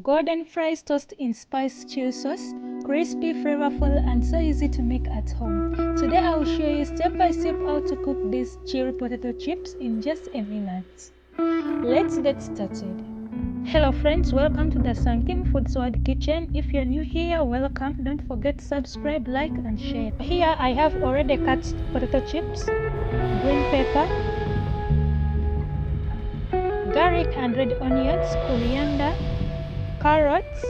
Golden fries tossed in spiced chili sauce, crispy, flavorful, and so easy to make at home. Today I will show you step by step how to cook these chili potato chips in just a minute. Let's get started. Hello friends, welcome to the Sankim Foods World Kitchen. If you're new here, welcome. Don't forget to subscribe, like, and share. Here I have already cut potato chips, green pepper, garlic and red onions, coriander, carrots,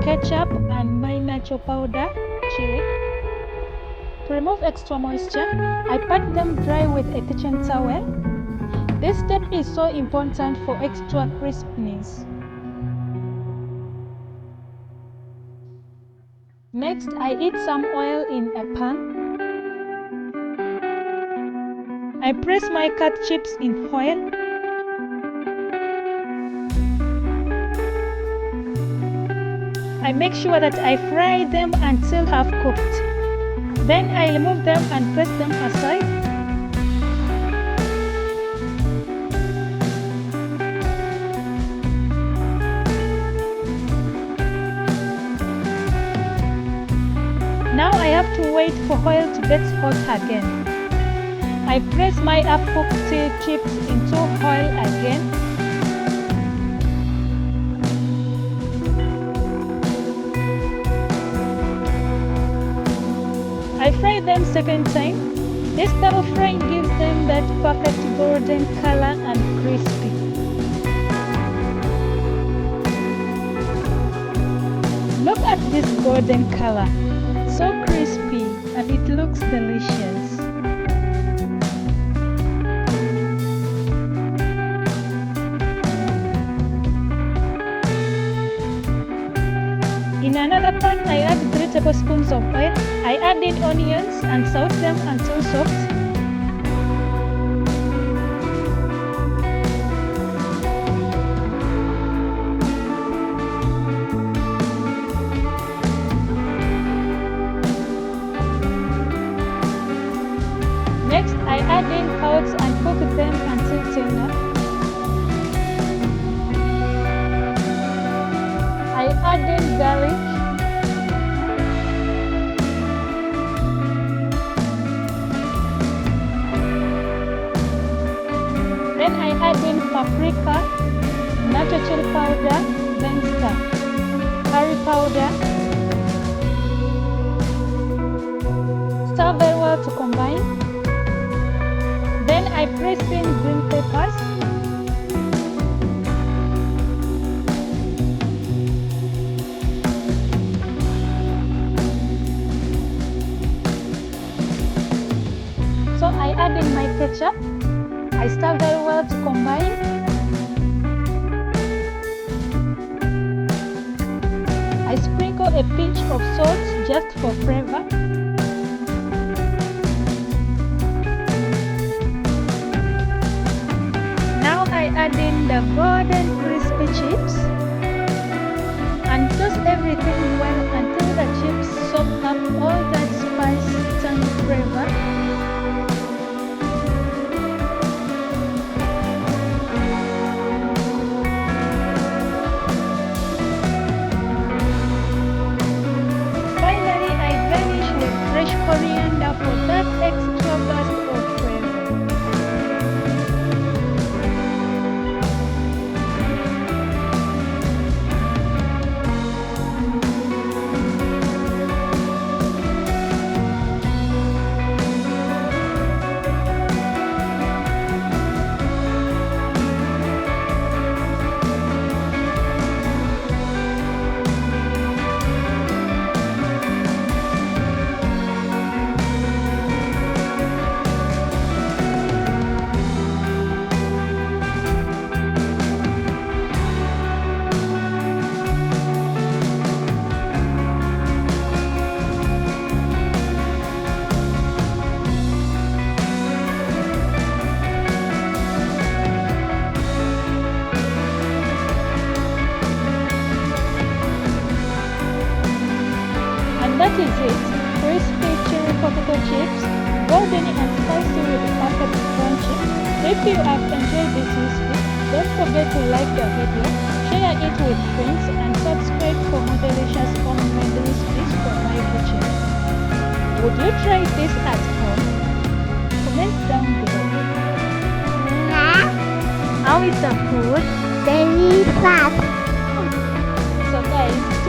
ketchup, and my nacho powder, chili. To remove extra moisture, I pat them dry with a kitchen towel. This step is so important for extra crispness. Next, I add some oil in a pan. I press my cut chips in oil. I make sure that I fry them until half cooked. Then I remove them and press them aside. Now I have to wait for oil to get hot again. I press my half-cooked chips into oil again. I fry them second time. This double frying gives them that perfect golden color and crispy. Look at this golden color. So crispy and it looks delicious. In another pan, I add 3 tablespoons of oil. I add in onions and saute them until soft. Next, I add in carrots and cook them until tender. I add in garlic. Then I add in paprika, nacho chili powder, then stir. Curry powder. Stir very well to combine. Then I press in green peppers. So I add in my ketchup. I stir very well to combine. I sprinkle a pinch of salt just for flavor. Now I add in the golden crispy chips and toast everything well until the chips soak up all that spice and flavor. Fresh coriander for that extra burst of flavor. That is it. Crispy chili potato chips, golden and spicy with perfect crunchy. If you have enjoyed this recipe, don't forget to like the video, Share it with friends and subscribe for more delicious homemade recipes from my kitchen. Would you try this at home? Comment down below. How is the food? Very fast. So guys,